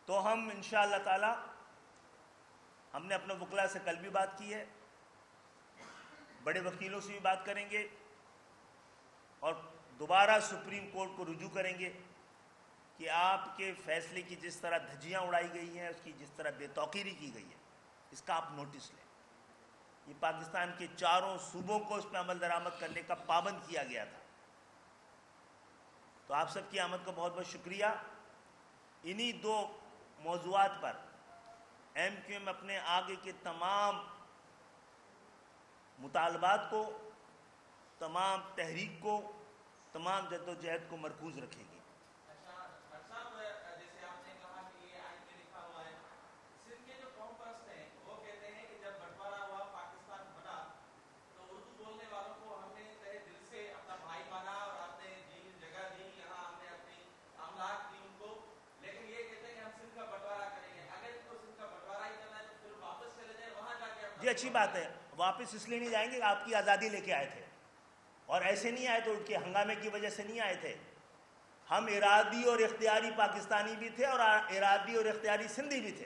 تو ہم انشاءاللہ تعالی ہم نے اپنے وکلاء سے کل بھی بات کی ہے، بڑے وکیلوں سے بھی بات کریں گے اور دوبارہ سپریم کورٹ کو رجوع کریں گے کہ آپ کے فیصلے کی جس طرح دھجیاں اڑائی گئی ہیں، اس کی جس طرح بے توقیری کی گئی ہے، اس کا آپ نوٹس لیں۔ یہ پاکستان کے چاروں صوبوں کو اس پہ عمل درآمد کرنے کا پابند کیا گیا تھا۔ تو آپ سب کی آمد کا بہت بہت شکریہ۔ انہی دو موضوعات پر ایم کیو ایم اپنے آگے کے تمام مطالبات کو، تمام تحریک کو، تمام جد و جہد کو مرکوز رکھے گی۔ جیسے آپ نے کہا کہ یہ آئین میں لکھا ہوا ہے، سندھ کے جو قوم پرست ہیں وہ کہتے ہیں کہ جب بٹوارا ہوا، پاکستان بنا، تو اردو بولنے والوں کو ہم نے تہہ دل سے اپنا بھائی مانا اور آپ نے جگہ دی، یہاں ہم نے اپنی املاک دی ان کو، لیکن یہ کہتے ہیں کہ ہم سندھ کا بٹوارا کریں گے۔ اگر ان کو سندھ کا بٹوارا ہی کرنا ہے تو پھر واپس چلے جائیں، وہاں جا کے جی اچھی بات ہے، واپس اس لیے نہیں جائیں گے کہ آپ کی آزادی لے کے آئے تھے، اور ایسے نہیں آئے تو ان کے ہنگامے کی وجہ سے نہیں آئے تھے۔ ہم ارادی اور اختیاری پاکستانی بھی تھے اور ارادی اور اختیاری سندھی بھی تھے۔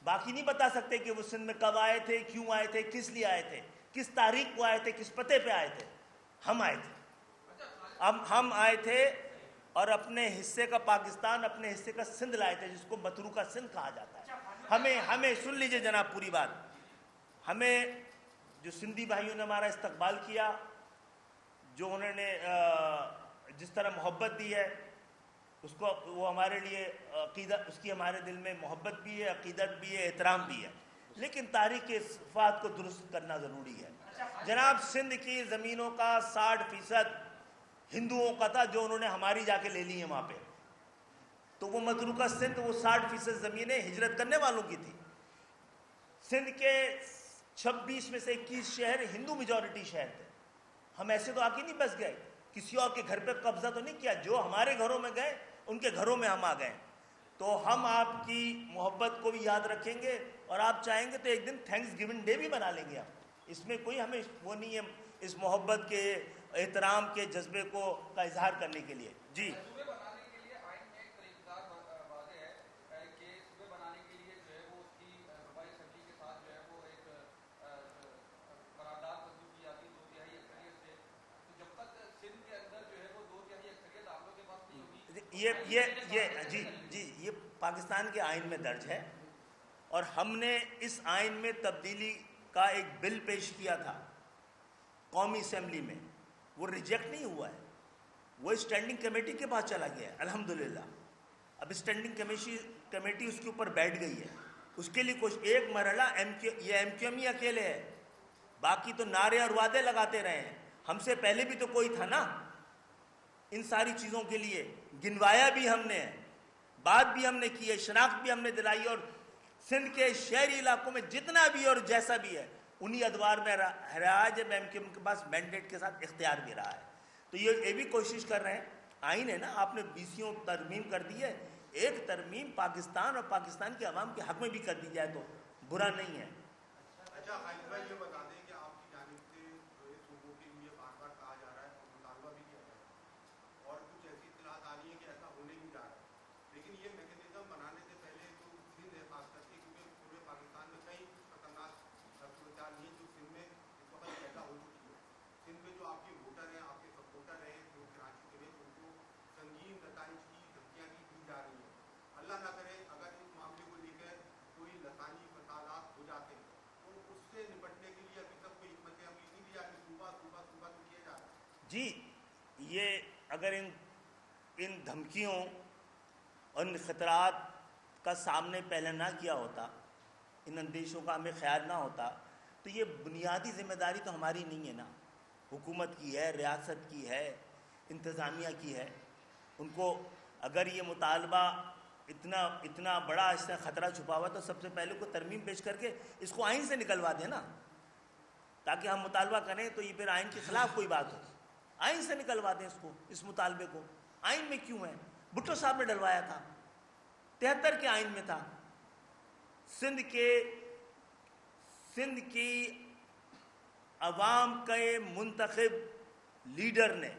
باقی نہیں بتا سکتے کہ وہ سندھ میں کب آئے تھے، کیوں آئے تھے، کس لیے آئے تھے، کس تاریخ کو آئے تھے، کس پتے پہ آئے تھے۔ ہم آئے تھے، ہم آئے تھے اور اپنے حصے کا پاکستان، اپنے حصے کا سندھ لائے تھے، جس کو متروکہ سندھ کہا جاتا ہے۔ ہمیں سن لیجئے جناب پوری بات، ہمیں جو سندھی بھائیوں نے ہمارا استقبال کیا، جو انہوں نے جس طرح محبت دی ہے، اس کو وہ ہمارے لیے عقیدت، اس کی ہمارے دل میں محبت بھی ہے، عقیدت بھی ہے، احترام بھی ہے، لیکن تاریخ کے صفات کو درست کرنا ضروری ہے۔ جناب سندھ کی زمینوں کا 60% ہندوؤں کا تھا، جو انہوں نے ہماری جا کے لے لی ہیں وہاں پہ، تو وہ متروکہ سندھ، وہ 60% زمینیں ہجرت کرنے والوں کی تھی۔ سندھ کے 26 میں سے 21 شہر ہندو میجورٹی شہر تھے۔ ہم ایسے تو آ کے نہیں بس گئے، کسی اور کے گھر پہ قبضہ تو نہیں کیا، جو ہمارے گھروں میں گئے ان کے گھروں میں ہم آ گئے۔ تو ہم آپ کی محبت کو بھی یاد رکھیں گے، اور آپ چاہیں گے تو ایک دن تھینکس گیونگ ڈے بھی بنا لیں گے ہم، اس میں کوئی ہمیں وہ نہیں ہے، اس محبت کے، احترام کے جذبے کو کا اظہار کرنے کے لیے۔ جی صوبے بنانے کے لیے آئین میں ایک طریقہ کار واضح ہے کہ صوبے بنانے کے لیے جو ہے وہ اس کی صوبائی اسمبلی کے ساتھ جو ہے وہ ایک قرارداد منظور کی جاتی ہے 2/3 اکثریت سے۔ تو جب تک سندھ کے اندر جو ہے وہ 2/3 اکثریت آپ لوگوں کے پاس نہیں ہوگی، یہ پاکستان کے آئین میں درج ہے، اور ہم نے اس آئین میں تبدیلی کا ایک بل پیش کیا تھا قومی اسمبلی میں، وہ ریجیکٹ نہیں ہوا ہے، وہ اسٹینڈنگ کمیٹی کے پاس چلا گیا ہے الحمدللہ۔ اب اسٹینڈنگ کمیٹی اس کے اوپر بیٹھ گئی ہے، اس کے لیے کچھ ایک مرحلہ یہ ایم کیو ایم ہی اکیلے ہے، باقی تو نعرے اور وعدے لگاتے رہے ہیں۔ ہم سے پہلے بھی تو کوئی تھا نا ان ساری چیزوں کے لیے، گنوایا بھی ہم نے، بات بھی ہم نے کی ہے، شناخت بھی ہم نے دلائی، اور سندھ کے شہری علاقوں میں جتنا بھی اور جیسا بھی ہے انہی ادوار میں رہا ہے، جب ایم کیو ایم کے پاس مینڈیٹ کے ساتھ اختیار بھی رہا ہے۔ تو یہ بھی کوشش کر رہے ہیں، آئین ہے نا، آپ نے 20 ترمیم کر دی ہے، ایک ترمیم پاکستان اور پاکستان کے عوام کے حق میں بھی کر دی جائے تو برا نہیں ہے۔ اچھا خالد بھائی یہ بتا دیں کہ آپ کی جانب سے جو یہ صوبوں کے لیے بار بار کہا جا رہا ہے اور مطالبہ بھی کیا جا رہا ہے، اور کچھ ایسی اطلاعات آ رہی ہیں کہ ایسا ہونے بھی جا رہا ہے، لیکن یہ میکینزم بنانے سے پہلے جو سندھ ہے خاص کر کے، کیونکہ پورے پاکستان میں کئی خطرناک صورتحال نہیں ہے جو سندھ میں اس وقت پیدا ہو چکی ہے۔ سندھ میں جو آپ کے ووٹر ہیں، آپ کے سپورٹر ہیں جو کراچی کے ہیں، ان کو سنگین نتائج کی دھمکیاں بھی دی جا رہی ہیں۔ اللہ نہ کرے اگر اس معاملے کو لے کر کوئی لسانی فسادات ہو جاتے ہیں تو اس سے نپٹنے کے لیے ابھی تک کوئی حکمت عملی نہیں دی جاتی، صوبہ تو کیا جا رہا ہے۔ جی یہ اگر ان دھمکیوں اور ان خطرات کا سامنے پہلے نہ کیا ہوتا، ان اندیشوں کا ہمیں خیال نہ ہوتا، تو یہ بنیادی ذمہ داری تو ہماری نہیں ہے نا، حکومت کی ہے، ریاست کی ہے، انتظامیہ کی ہے۔ ان کو اگر یہ مطالبہ اتنا بڑا اس سے خطرہ چھپا ہوا تو سب سے پہلے کو ترمیم پیش کر کے اس کو آئین سے نکلوا دیں نا، تاکہ ہم مطالبہ کریں تو یہ پھر آئین کے خلاف کوئی بات ہو، آئین سے نکلوا دیں اس کو، اس مطالبے کو۔ آئین میں کیوں ہے؟ بھٹو صاحب نے ڈلوایا تھا، 73 کے آئین میں تھا۔ سندھ کی عوام کے منتخب لیڈر نے،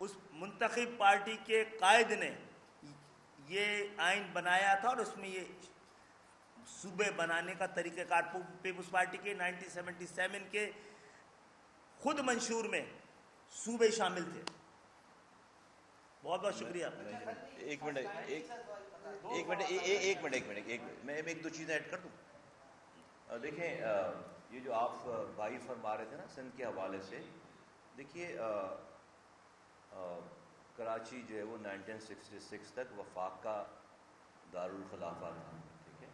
اس منتخب پارٹی کے قائد نے یہ آئین بنایا تھا اور اس میں یہ صوبے بنانے کا طریقہ کار پیپلز پارٹی کے 1977 کے خود منشور میں صوبے شامل تھے. بہت بہت شکریہ. ایک منٹ میں ایک دو چیزیں ایڈ کر دوں. دیکھیں یہ جو آپ بھائی فرما رہے تھے نا سندھ کے حوالے سے, دیکھیے کراچی جو ہے وہ 1966 تک وفاق کا دارالخلافہ تھا, ٹھیک ہے.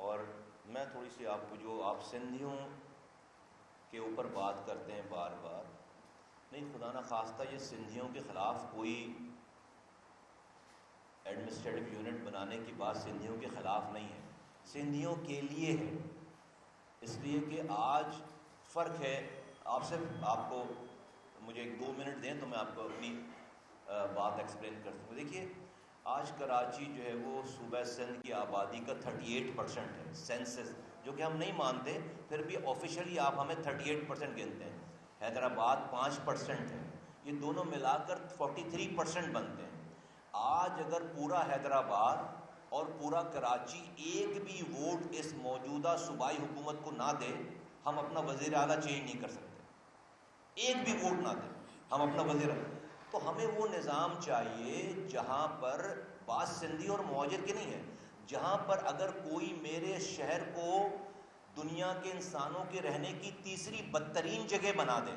اور میں تھوڑی سی آپ کو جو آپ سندھیوں کے اوپر بات کرتے ہیں بار بار, نہیں خدا نہ خواستہ یہ سندھیوں کے خلاف کوئی ایڈمنسٹریٹو یونٹ بنانے کی بات سندھیوں کے خلاف نہیں ہے, سندھیوں کے لیے ہے. اس لیے کہ آج فرق ہے. آپ کو مجھے 2 منٹ دیں تو میں آپ کو اپنی بات ایکسپلین کر سکوں. دیکھیے آج کراچی جو ہے وہ صوبہ سندھ کی آبادی کا 38% ہے سینسس, جو کہ ہم نہیں مانتے, پھر بھی آفیشلی آپ ہمیں 38% گنتے ہیں. حیدرآباد 5% ہے, یہ دونوں ملا کر 43% بنتے ہیں. آج اگر پورا حیدرآباد اور پورا کراچی ایک بھی ووٹ اس موجودہ صوبائی حکومت کو نہ دے, ہم اپنا وزیر اعلیٰ چینج نہیں کر سکتے. ایک بھی ووٹ نہ دے ہم اپنا وزیر اعلیٰ. تو ہمیں وہ نظام چاہیے جہاں پر بات سندھی اور مہاجر کی نہیں ہے, جہاں پر اگر کوئی میرے شہر کو دنیا کے انسانوں کے رہنے کی تیسری بدترین جگہ بنا دے,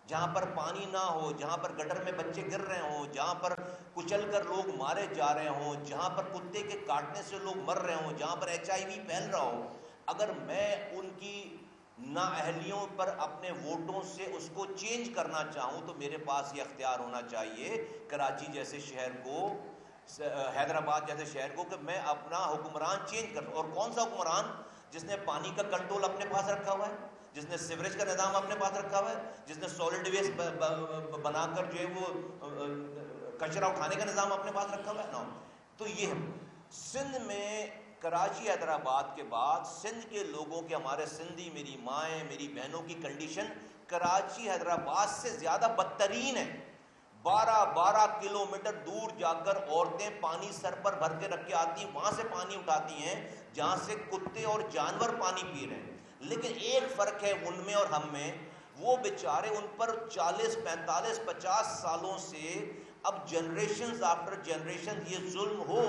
جہاں پر پانی نہ ہو, جہاں پر گٹر میں بچے گر رہے ہوں, جہاں پر کچل کر لوگ مارے جا رہے ہوں, جہاں پر کتے کے کاٹنے سے لوگ مر رہے ہوں, جہاں پر HIV پھیل رہا ہو, اگر میں ان کی نااہلیوں پر اپنے ووٹوں سے اس کو چینج کرنا چاہوں تو میرے پاس یہ اختیار ہونا چاہیے کراچی جیسے شہر کو, حیدرآباد جیسے شہر کو, کہ میں اپنا حکمران چینج کر. اور کون سا حکمران؟ جس نے پانی کا کنٹرول اپنے پاس رکھا ہوا ہے, جس نے سیوریج کا نظام اپنے پاس رکھا ہوا ہے, جس نے سالڈ ویسٹ بنا کر جو ہے وہ کچرا اٹھانے کا نظام اپنے پاس رکھا ہوا ہے نا. تو یہ سندھ میں کراچی حیدرآباد کے بعد سندھ کے لوگوں کے, ہمارے سندھی, میری مائیں میری بہنوں کی کنڈیشن کراچی حیدرآباد سے زیادہ بدترین ہے. 12 کلومیٹر دور جا کر عورتیں پانی سر پر بھر کے رکھ کے آتی ہیں, وہاں سے پانی اٹھاتی ہیں جہاں سے کتے اور جانور پانی پی رہے ہیں. لیکن ایک فرق ہے ان میں اور ہم میں, وہ بیچارے ان پر 40 45 50 سالوں سے اب جنریشنز آفٹر جنریشن یہ ظلم ہو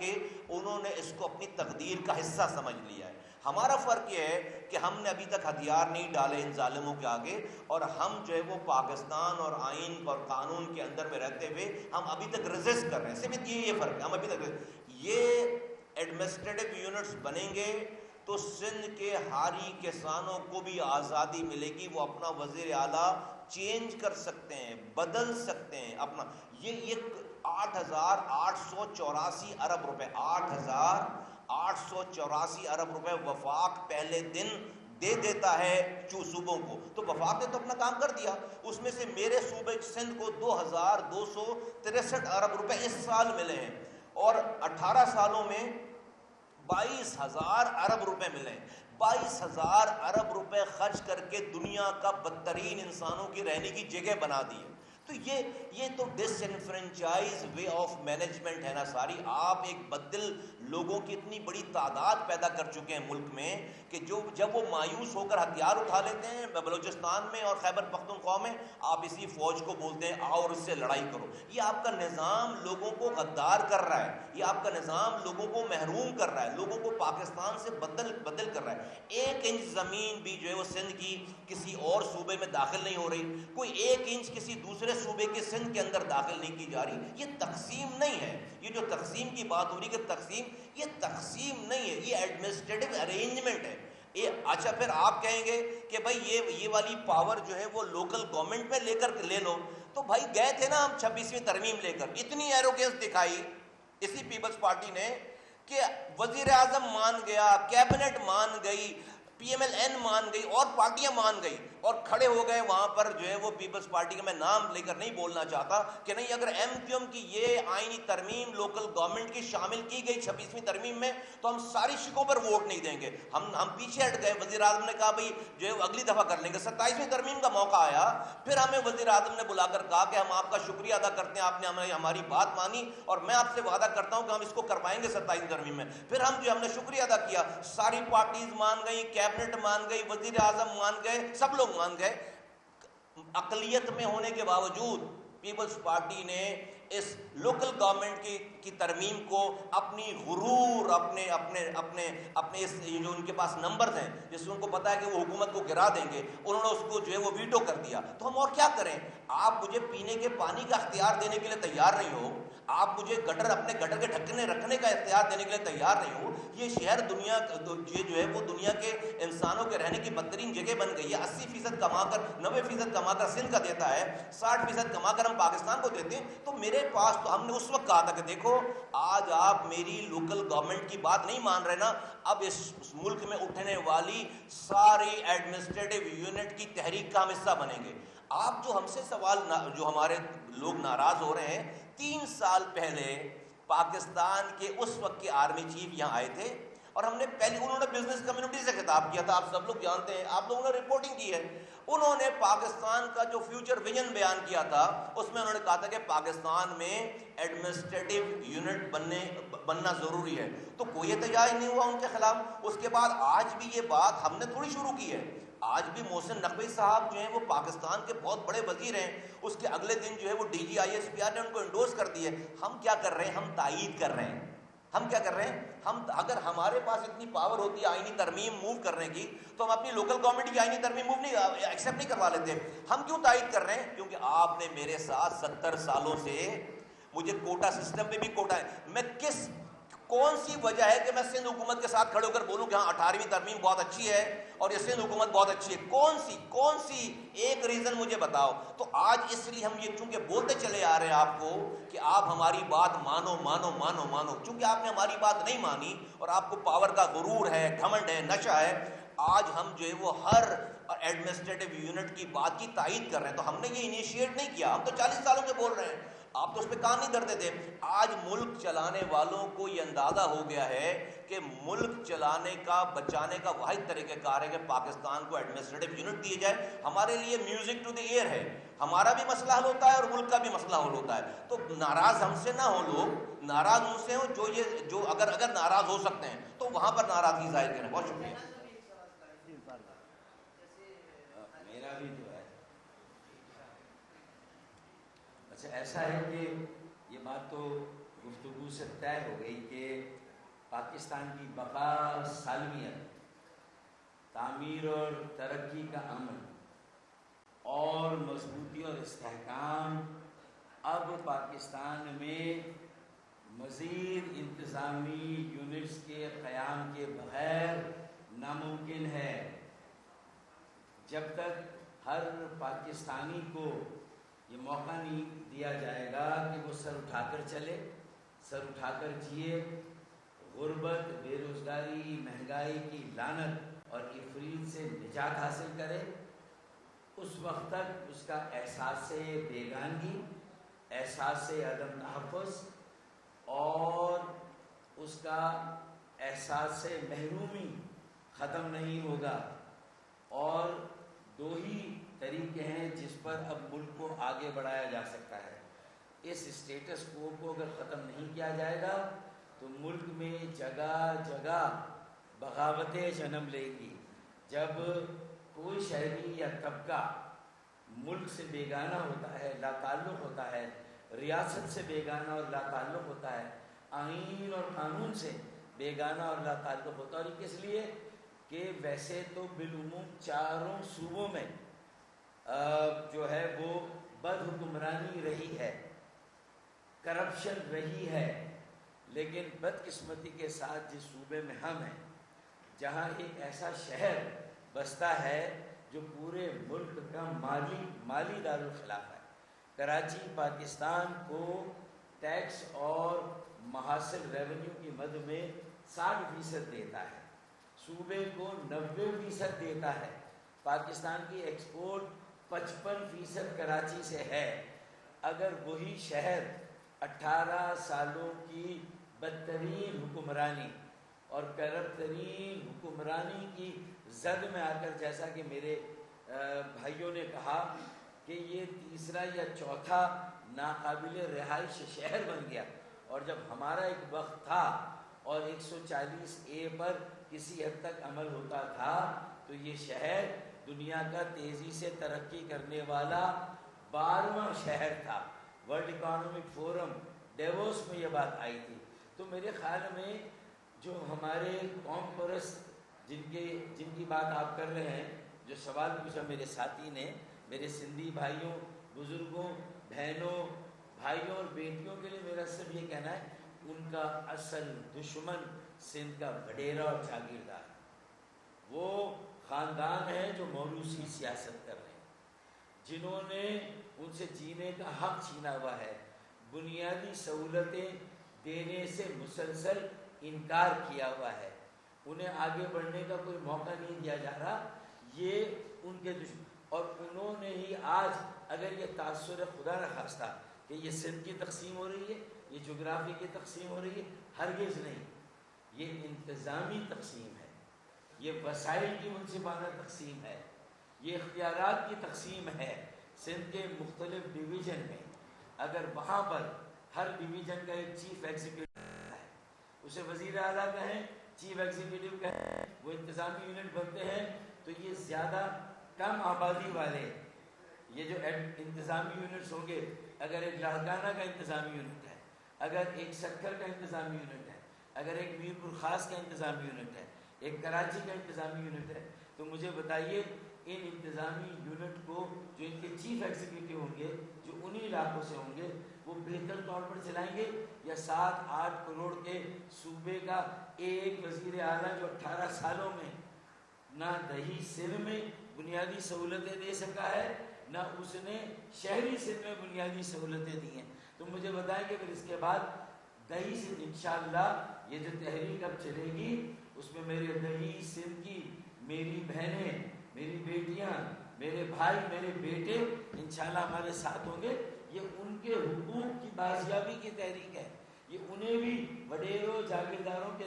کہ انہوں نے اس کو اپنی تقدیر کا حصہ سمجھ لیا ہے. ہمارا فرق یہ ہے کہ ہم نے ابھی تک ہتھیار نہیں ڈالے ان ظالموں کے آگے, اور ہم جو ہے وہ پاکستان اور آئین اور قانون کے اندر میں رہتے ہوئے ہم ابھی تک ریزسٹ کر رہے ہیں. صرف یہ فرق ہے, ہم ابھی تک یہ ایڈمنسٹریٹو یونٹس بنیں گے تو سندھ کے ہاری کسانوں کو بھی آزادی ملے گی, وہ اپنا وزیر اعلیٰ چینج کر سکتے ہیں, بدل سکتے ہیں اپنا. یہ 8,884 ارب روپے 8,884 ارب روپے وفاق پہلے دن دے دیتا ہے صوبوں کو. تو وفاق نے تو اپنا کام کر دیا, اس میں سے میرے صوبے سندھ کو 2,263 ارب روپے اس سال ملے ہیں, اور 18 سالوں میں 22,000 ارب روپے ملے. 22,000 ارب روپے خرچ کر کے دنیا کا بدترین انسانوں کی رہنے کی جگہ بنا دی ہے. تو یہ تو ڈس انفرنچائز وے آف مینجمنٹ ہے نا ساری. آپ ایک بدل لوگوں کی اتنی بڑی تعداد پیدا کر چکے ہیں ملک میں کہ جب وہ مایوس ہو کر ہتھیار اٹھا لیتے ہیں بلوچستان میں اور خیبر پختونخوا میں, آپ اسی فوج کو بولتے ہیں آؤ اور اس سے لڑائی کرو. یہ آپ کا نظام لوگوں کو غدار کر رہا ہے, یہ آپ کا نظام لوگوں کو محروم کر رہا ہے, لوگوں کو پاکستان سے بدل کر رہا ہے. 1 انچ زمین بھی جو ہے وہ سندھ کی کسی اور صوبے میں داخل نہیں ہو رہی, کوئی 1 انچ کسی دوسرے صوبے کے سندھ کے اندر داخل نہیں کی جا رہی. یہ تقسیم نہیں ہے. یہ جو تقسیم کی بات ہو رہی ہے یہ تقسیم نہیں ہے, یہ ایڈمنسٹریٹو ارینجمنٹ ہے. اچھا پھر آپ کہیں گے کہ بھائی یہ والی پاور جو ہے وہ لوکل گورنمنٹ میں لے لو. تو بھائی گئے تھے نا ہم 26ویں ترمیم لے کر, اتنی ایروگینس دکھائی اسی پیپلز پارٹی نے کہ وزیر اعظم مان گیا, کیبنٹ مان گئی, PMLN مان گئی اور پارٹیاں مان گئی, اور کھڑے ہو گئے وہاں پر جو ہے وہ پیپلز پارٹی کا میں نام لے کر نہیں بولنا چاہتا کہ نہیں اگر ایم کیو ایم کی یہ آئینی ترمیم لوکل گورنمنٹ کی شامل کی گئی 26ویں ترمیم میں تو ہم ساری شکوں پر ووٹ نہیں دیں گے. ہم پیچھے ہٹ گئے. وزیر اعظم نے کہا بھائی جو ہے اگلی دفعہ کر لیں گے. 27ویں ترمیم کا موقع آیا, پھر ہمیں وزیر اعظم نے بلا کر کہا کہ ہم آپ کا شکریہ ادا کرتے ہیں, آپ نے ہماری بات مانی اور میں آپ سے وعدہ کرتا ہوں کہ ہم اس کو کروائیں گے 27ویں ترمیم میں. پھر ہم نے شکریہ ادا کیا, ساری پارٹیز مان گئی, کیبنٹ مان گئی, وزیر اعظم مان گئے, سب لوگ مان گئے. اقلیت میں ہونے کے باوجود پیپلز پارٹی نے اس لوکل گورنمنٹ کی ترمیم کو اپنی غرور, اپنے اس جو ان کے پاس نمبرز ہیں جس سے ان کو پتا ہے کہ وہ حکومت کو گرا دیں گے, انہوں نے اس کو جو ہے وہ ویٹو کر دیا. تو ہم اور کیا کریں؟ آپ مجھے پینے کے پانی کا اختیار دینے کے لیے تیار نہیں ہو, آپ مجھے اپنے گٹر کے ڈھکنے رکھنے کا اختیار دینے کے لیے تیار نہیں ہو. یہ شہر دنیا یہ جو ہے وہ دنیا کے انسانوں کے رہنے کی بدترین جگہ بن گئی ہے. 80% کما کر 90% کما کر سندھ کا دیتا ہے, 60% کما کر ہم پاکستان کو دیتے ہیں. تو میرے پاس تو ہم نے اس وقت کہا تھا کہ دیکھو آج آپ میری لوکل گورنمنٹ کی بات نہیں مان رہے نا, اب اس ملک میں اٹھنے والی ساری ایڈمنسٹریٹو یونٹ کی تحریک کا ہم حصہ بنیں گے. آپ جو ہم سے سوال جو ہمارے لوگ ناراض ہو رہے ہیں, 3 سال پہلے پاکستان کے اس وقت کے آرمی چیف یہاں آئے تھے اور ہم نے انہوں نے بزنس کمیونٹی سے خطاب کیا تھا. آپ سب لوگ جانتے ہیں, آپ لوگوں نے رپورٹنگ کی ہے. انہوں نے پاکستان کا جو فیوچر ویژن بیان کیا تھا اس میں انہوں نے کہا تھا کہ پاکستان میں ایڈمنسٹریٹو یونٹ بننا ضروری ہے. تو کوئی احتجاج نہیں ہوا ان کے خلاف. اس کے بعد آج بھی یہ بات ہم نے تھوڑی شروع کی ہے. آج بھی محسن نقوی صاحب جو ہیں وہ پاکستان کے بہت بڑے وزیر ہیں, اس کے اگلے دن جو ہے وہ D G I S P R نے ان کو انڈورس کر دی ہے. ہم کیا کر رہے ہیں؟ ہم تائید کر رہے ہیں. ہم کیا کر رہے ہیں؟ ہم اگر ہمارے پاس اتنی پاور ہوتی ہے آئینی ترمیم موو کرنے کی تو ہم اپنی لوکل گورنمنٹ کی آئینی ترمیم موو نہیں ایکسیپٹ نہیں کروا لیتے. ہم کیوں تائید کر رہے ہیں؟ کیونکہ آپ نے میرے ساتھ 70 سالوں سے مجھے کوٹا سسٹم پہ بھی کوٹا ہے. میں کون سی وجہ ہے کہ میں سندھ حکومت کے ساتھ کھڑے ہو کر بولوں کہ ہاں 18ویں ترمیم بہت اچھی ہے اور یہ سندھ حکومت بہت اچھی ہے؟ کون سی ایک ریزن مجھے بتاؤ. تو آج اس لیے ہم یہ چونکہ بولتے چلے آ رہے ہیں آپ کو کہ آپ ہماری بات مانو مانو مانو مانو, چونکہ آپ نے ہماری بات نہیں مانی اور آپ کو پاور کا غرور ہے, گھمنڈ ہے, نشہ ہے. آج ہم جو ہے وہ ہر ایڈمنسٹریٹو یونٹ کی بات کی تائید کر رہے ہیں. تو ہم نے یہ انیشیٹ نہیں کیا, ہم تو 40 سالوں سے بول رہے ہیں, آپ تو اس پہ کام نہیں کرتے تھے. آج ملک چلانے والوں کو یہ اندازہ ہو گیا ہے کہ ملک چلانے کا بچانے کا واحد طریقہ کار ہے کہ پاکستان کو ایڈمنسٹریٹو یونٹ دیے جائے. ہمارے لیے میوزک ٹو دی ایئر ہے, ہمارا بھی مسئلہ حل ہوتا ہے اور ملک کا بھی مسئلہ حل ہوتا ہے. تو ناراض ہم سے نہ ہو لوگ, ناراض ان سے ہو جو اگر ناراض ہو سکتے ہیں تو وہاں پر ناراضگی ظاہر کریں. بہت شکریہ. میرا بھی جو ہے اچھا ایسا ہے کہ یہ بات تو گفتگو سے طے ہو گئی کہ پاکستان کی بقا, سالمیت, تعمیر اور ترقی کا عمل اور مضبوطی اور استحکام اب پاکستان میں مزید انتظامی یونٹس کے قیام کے بغیر ناممکن ہے. جب تک ہر پاکستانی کو یہ موقع نہیں دیا جائے گا کہ وہ سر اٹھا کر چلے, سر اٹھا کر جیے, غربت, بے روزگاری, مہنگائی کی لعنت اور افریت سے نجات حاصل کرے, اس وقت تک اس کا احساس بیگانگی, احساس عدم تحفظ اور اس کا احساس محرومی ختم نہیں ہوگا. اور 2 ہی طریقے ہیں جس پر اب ملک کو آگے بڑھایا جا سکتا ہے. اس اسٹیٹس کو اگر ختم نہیں کیا جائے گا تو ملک میں جگہ جگہ بغاوتیں جنم لے گی. جب کوئی شہری یا طبقہ ملک سے بیگانہ ہوتا ہے, لا تعلق ہوتا ہے, ریاست سے بیگانہ اور لا تعلق ہوتا ہے, آئین اور قانون سے بیگانہ اور لا تعلق ہوتا ہے. اور یہ کس لیے کہ ویسے تو بالعموم چاروں صوبوں میں جو ہے وہ بد حکمرانی رہی ہے, کرپشن رہی ہے, لیکن بدقسمتی کے ساتھ جس صوبے میں ہم ہیں, جہاں ایک ایسا شہر بستا ہے جو پورے ملک کا مالی دارالخلاف ہے. کراچی پاکستان کو ٹیکس اور محاصل ریونیو کی مد میں 60% دیتا ہے, صوبے کو 90% دیتا ہے. پاکستان کی ایکسپورٹ 55% کراچی سے ہے. اگر وہی شہر 18 سالوں کی بدترین حکمرانی اور کرپٹ ترین حکمرانی کی زد میں آ کر، جیسا کہ میرے بھائیوں نے کہا کہ یہ تیسرا یا چوتھا ناقابل رہائش شہر بن گیا، اور جب ہمارا ایک وقت تھا اور 140A پر کسی حد تک عمل ہوتا تھا، تو یہ شہر دنیا کا تیزی سے ترقی کرنے والا 12واں شہر تھا. ورلڈ اکنامک فورم ڈیووس میں یہ بات آئی تھی. تو میرے خیال میں جو ہمارے قوم پرست جن کی بات آپ کر رہے ہیں، جو سوال پوچھا میرے ساتھی نے، میرے سندھی بھائیوں، بزرگوں، بہنوں، بھائیوں اور بیٹیوں کے لیے میرا صرف یہ کہنا ہے، ان کا اصل دشمن سندھ کا وڈیرا اور جاگیردار، وہ خاندان ہے جو موروثی سیاست کر رہے ہیں، جنہوں نے ان سے جینے کا حق چھینا ہوا ہے، بنیادی سہولتیں دینے سے مسلسل انکار کیا ہوا ہے، انہیں آگے بڑھنے کا کوئی موقع نہیں دیا جا رہا. یہ ان کے دشمن، اور انہوں نے ہی آج اگر یہ تاثر خدا نخواستہ کہ یہ سندھ کی تقسیم ہو رہی ہے، یہ جغرافی کی تقسیم ہو رہی ہے، ہرگز نہیں، یہ انتظامی تقسیم ہے، یہ وسائل کی منصفانہ تقسیم ہے، یہ اختیارات کی تقسیم ہے. سندھ کے مختلف ڈویژن میں اگر وہاں پر ہر ڈویژن کا ایک چیف ایگزیکٹو ہے، اسے وزیر اعلیٰ کہیں، چیف ایگزیکٹو کہیں، وہ انتظامی یونٹ بنتے ہیں، تو یہ زیادہ کم آبادی والے یہ جو انتظامی یونٹس ہوں گے، اگر ایک لاڑکانہ کا انتظامی یونٹ ہے، اگر ایک سکھر کا انتظامی یونٹ ہے، اگر ایک میرپور خاص کا انتظامی یونٹ ہے، ایک کراچی کا انتظامی یونٹ ہے، تو مجھے بتائیے ان انتظامی یونٹ کو جو ان کے چیف ایگزیکٹو ہوں گے، جو انہی علاقوں سے ہوں گے، وہ بہتر طور پر چلائیں گے، یا 7-8 کروڑ کے صوبے کا ایک وزیر اعلیٰ جو 18 سالوں میں نہ دہی سندھ میں بنیادی سہولتیں دے سکا ہے، نہ اس نے شہری سندھ میں بنیادی سہولتیں دی ہیں. تو مجھے بتائیں کہ پھر اس کے بعد دہی سندھ انشاءاللہ یہ جو تحریک اب چلے گی، اس میں میرے دہی سندھ کی میری بہنیں، میری بیٹیاں، میرے بھائی، میرے بیٹے انشاءاللہ ہمارے ساتھ ہوں گے. یہ ان کے حقوق کی بازیابی کی تحریک ہے، یہ انہیں بھی وڈیروں جاگیرداروں کے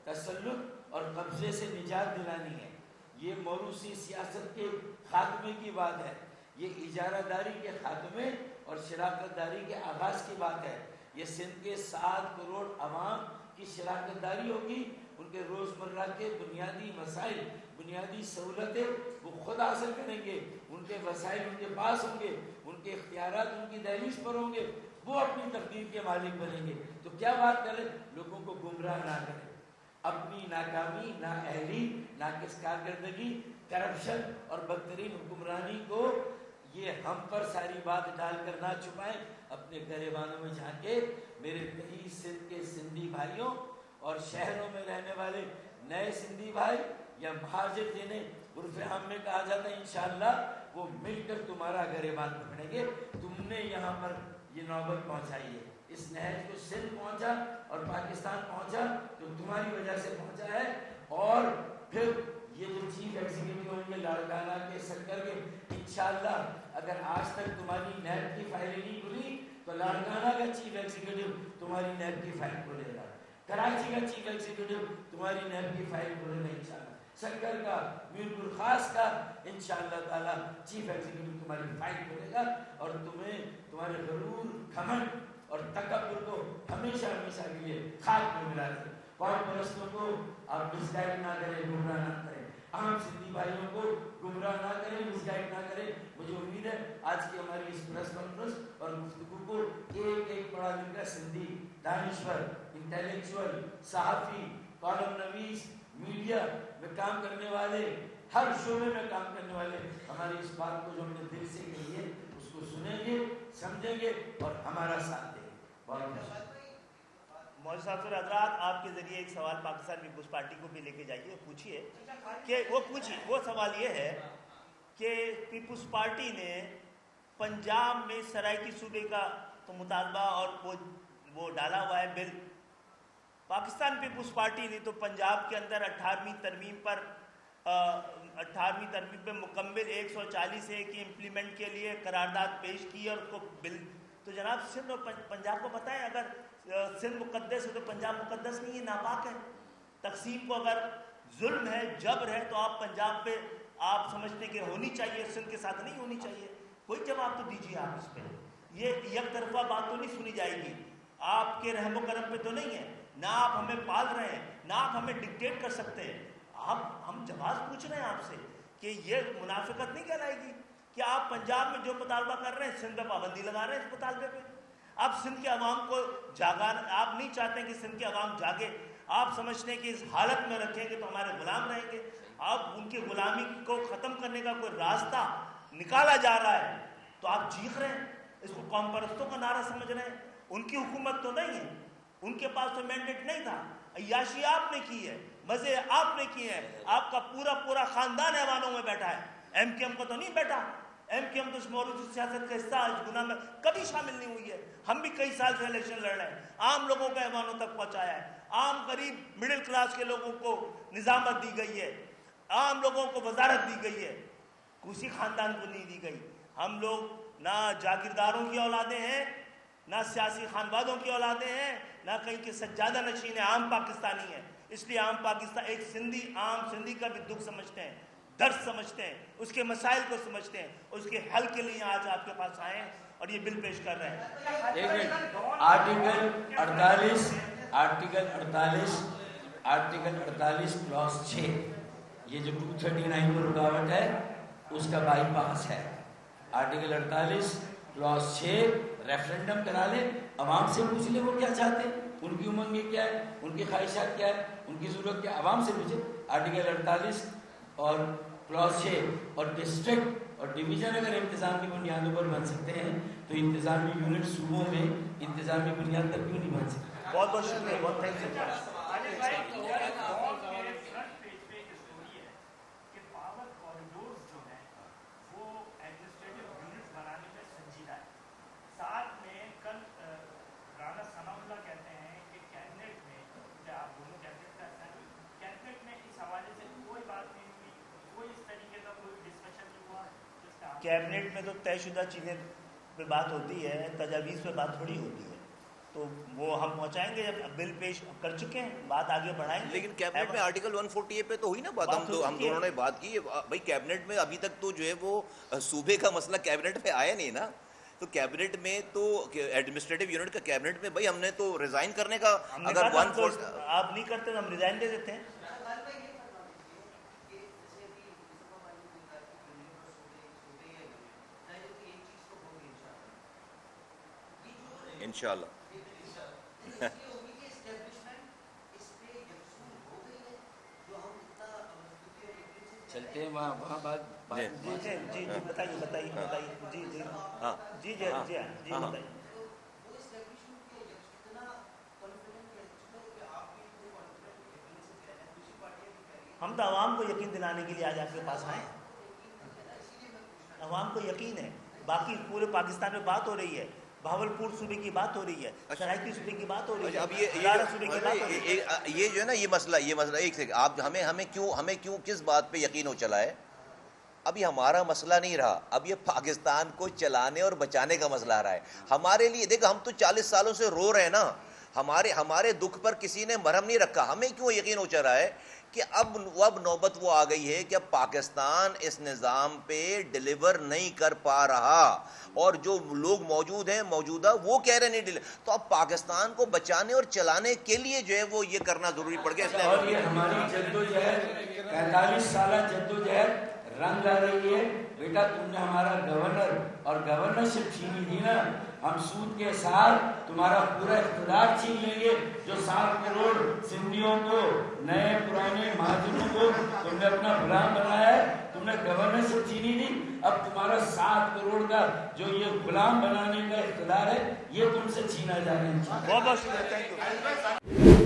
تسلط اور قبضے سے نجات دلانی ہے. یہ موروثی سیاست کے خاتمے کی بات ہے، یہ اجارہ داری کے خاتمے اور شراکت داری کے آغاز کی بات ہے. یہ سندھ کے 7 کروڑ عوام کی شراکت داری ہوگی، ان کے روزمرہ کے بنیادی مسائل، بنیادی سہولتیں وہ خود حاصل کریں گے، ان کے وسائل ان کے پاس ہوں گے، ان کے اختیارات ان کی دہلیز پر ہوں گے، وہ اپنی تقدیر کے مالک بنیں گے. تو کیا بات کریں، لوگوں کو گمراہ نہ کریں، اپنی ناکامی، نااہلی، ناقص کارکردگی، کرپشن اور بدترین حکمرانی کو یہ ہم پر ساری بات ڈال کر نہ چھپائیں، اپنے گریبانوں میں جھانکے. میرے کئی سندھ کے سندھی بھائیوں اور شہروں میں رہنے والے نئے سندھی بھائی یا مہاجر جنہیں عرف عام میں کہا جاتا ہے، انشاءاللہ وہ مل کر تمہارا گریبان پکڑیں گے. تم نے یہاں پر یہ نوبت پہنچائی ہے، اس نہج کو سندھ پہنچا اور پاکستان پہنچا تو تمہاری وجہ سے پہنچا ہے. اور پھر یہ جو چیف ایگزیکٹو ہوں گے لاڑکانہ کے، سکر کے، انشاءاللہ اگر آج تک تمہاری نیب کی فائلیں نہیں کھلی تو لاڑکانہ کا چیف ایگزیکٹو تمہاری نیب کی فائل کھولے گا، کراچی کا چیف ایگزیکٹو تمہاری نیب کی فائل کھولے گا، انشاءاللہ سکر کا، میرپور خاص کا انشاءاللہ تعالی چیف ایگزیکٹو تمہاری فائل کھولے گا. اور تمہیں تمہارے غرور، گھمنڈ اور تکبر کو ہمیشہ ہمیشہ کے لیے خاک میں ملا دیں. قوم پرستوں کو آپ مس گائیڈ نہ کریں، گمراہ نہ کریں، عام سندھی بھائیوں کو گمراہ نہ کریں، مس گائیڈ نہ کریں. مجھے امید ہے آج کی ہماری اس پریس کانفرنس اور گفتگو کو ایک ایک پڑھا لکھا سندھی دانشور، انٹیلیکچوئل، صحافی، کالم نویس، میڈیا میں کام کرنے والے، ہر شعبے میں کام کرنے والے ہماری اس بات کو جو ہم نے دل سے کہی ہے اس کو سنیں گے، سمجھیں گے اور ہمارا ساتھ دیں گے. بہت مولوی صاحب سے حضرات، آپ کے ذریعے ایک سوال پاکستان پیپلز پارٹی کو بھی لے کے جائیے، پوچھیے کہ وہ سوال یہ ہے کہ پیپلز پارٹی نے پنجاب میں سرائکی صوبے کا تو مطالبہ اور وہ ڈالا ہوا ہے بل. پاکستان پیپلز پارٹی نے تو پنجاب کے اندر 18ویں ترمیم پر 18ویں ترمیم میں مکمل 140A کی امپلیمنٹ کے لیے قرارداد پیش کی اور اس کو بل. تو جناب سندھ اور پنجاب کو بتائیں اگر سندھ مقدس ہے تو پنجاب مقدس نہیں ہے, ناپاک ہے. تقسیم کو اگر ظلم ہے, جبر ہے, تو آپ پنجاب پہ آپ سمجھتے کہ ہونی چاہیے, سندھ کے ساتھ نہیں ہونی چاہیے. کوئی جواب تو دیجیے آپ اس پہ. یہ یک طرفہ بات تو نہیں سنی جائے گی. آپ کے رحم و کرم پہ تو نہیں ہے, نہ آپ ہمیں پال رہے ہیں, نہ آپ ہمیں ڈکٹیٹ کر سکتے ہیں. ہم جواز پوچھ رہے ہیں آپ سے کہ یہ منافقت نہیں کہلائے گی کہ آپ پنجاب میں جو مطالبہ کر رہے ہیں سندھ میں پابندی لگا رہے ہیں اس مطالبے پہ. آپ سندھ کے عوام کو آپ نہیں چاہتے کہ سندھ کے عوام جاگے. آپ سمجھتے ہیں کہ اس حالت میں رکھیں گے تو ہمارے غلام رہیں گے. آپ ان کی غلامی کو ختم کرنے کا کوئی راستہ نکالا جا رہا ہے تو آپ چیخ رہے ہیں, اس کو قوم پرستوں کا نعرہ سمجھ رہے ہیں. ان کی حکومت تو نہیں ہے, ان کے پاس تو مینڈیٹ نہیں تھا. عیاشی آپ نے کی ہے, مزے آپ نے کیے ہیں. آپ کا پورا خاندان ایوانوں میں بیٹھا ہے, ایم کیو ایم کا تو نہیں بیٹھا. ایم کیو ایم تو اس موروثی سیاست کا حصہ اس گناہ میں کبھی شامل نہیں ہوئی ہے. ہم بھی کئی سال سے الیکشن لڑ رہے ہیں, عام لوگوں کو ایوانوں تک پہنچایا ہے. عام غریب مڈل کلاس کے لوگوں کو نظامت دی گئی ہے, عام لوگوں کو وزارت دی گئی ہے, کسی خاندان کو نہیں دی گئی. ہم لوگ نہ جاگیرداروں کی اولادیں ہیں, نہ سیاسی خانوادوں کی اولادیں ہیں, نہ کہیں کے سجادہ نشین ہیں, عام پاکستانی ہیں. اس لیے عام پاکستان ایک سندھی, عام سندھی کا بھی دکھ سمجھتے ہیں, درد سمجھتے ہیں, اس کے مسائل کو سمجھتے ہیں, اس کے حل کے لیے آج آپ کے پاس آئے ہیں اور یہ بل پیش کر رہے ہیں. آرٹیکل 48 کلاس 6 یہ جو 239 میں رکاوٹ ہے اس کا بائی پاس ہے. آرٹیکل 48 کلاس 6 ریفرنڈم کرا لے, عوام سے پوچھ لے وہ کیا چاہتے ہیں, ان کی امنگیں کیا ہے, ان کی خواہشات کیا ہے, ان کی ضرورت کیا ہے, عوام سے پوچھے. آرٹیکل 48 اور کلاس 6 اور ڈسٹرکٹ اور ڈویژن اگر انتظام کی بنیادوں پر بن سکتے ہیں تو انتظامی یونٹ صوبوں میں انتظامی بنیاد پر کیوں نہیں بن سکتے. بہت بہت شکریہ, بہت تھینک یو. کیبنٹ میں تو طے شدہ چیزیں پہ بات ہوتی ہے, تجاویز پہ بات تھوڑی ہوتی ہے. تو وہ ہم پہنچائیں گے, جب بل پیش کر چکے ہیں بات آگے بڑھائیں گے. لیکن کیبنٹ میں آرٹیکل 140 پہ تو ہوئی نا بات, ہم دونوں نے بات کی بھائی. کیبنٹ میں ابھی تک تو جو ہے وہ صوبے کا مسئلہ کیبنٹ پہ آیا نہیں نا. تو کیبنٹ میں تو ایڈمنسٹریٹو یونٹ کا کیبنٹ میں بھائی ہم نے تو ریزائن کرنے کا, اگر آپ نہیں کرتے تو ہم ریزائن دے دیتے ہیں. انشاءاللہ چلتے ہیں وہاں بات. جی بتائیے. جی بتائیے. ہم تو عوام کو یقین دلانے کے لیے آج آپ کے پاس آئے ہیں. عوام کو یقین ہے, باقی پورے پاکستان میں بات ہو رہی ہے, بھاولپور صوبے کی بات ہو رہی ہے, سرائکی صوبے کی بات ہو رہی ہے, اب صوبے کی بات ہو رہی ہے. یہ جو ہے نا یہ مسئلہ ایک سیکنڈ, آپ ہمیں کیوں کس بات پہ یقین ہو چلا ہے. ابھی ہمارا مسئلہ نہیں رہا, اب یہ پاکستان کو چلانے اور بچانے کا مسئلہ آ رہا ہے ہمارے لیے. دیکھو ہم تو 40 سالوں سے رو رہے ہیں نا, ہمارے دکھ پر کسی نے مرہم نہیں رکھا. ہمیں کیوں یقین ہو چلا ہے کہ اب نوبت وہ آ گئی ہے کہ اب پاکستان اس نظام پہ ڈیلیور نہیں کر پا رہا, اور جو لوگ موجود ہیں موجودہ وہ کہہ رہے نہیں تو اب پاکستان کو بچانے اور چلانے کے لیے جو ہے وہ یہ کرنا ضروری پڑ گیا. اور یہ ہماری جدوجہد 45 سالہ جدوجہد رنگ لا رہی ہے. بیٹا تم نے ہمارا گورنر اور گورنرشپ چھینی تھی نا, ہم سود کے ساتھ تمہارا پورا اقتدار چھین لیں گے. جو 7 کروڑ سندھیوں کو, نئے پرانے مہاجروں کو تم نے اپنا غلام بنایا ہے, تم نے گورنرشپ چھینی تھی, اب تمہارا 7 کروڑ کا جو یہ غلام بنانے کا اقتدار ہے یہ تم سے چھینا جا رہا ہے. بہت بہت شکریہ.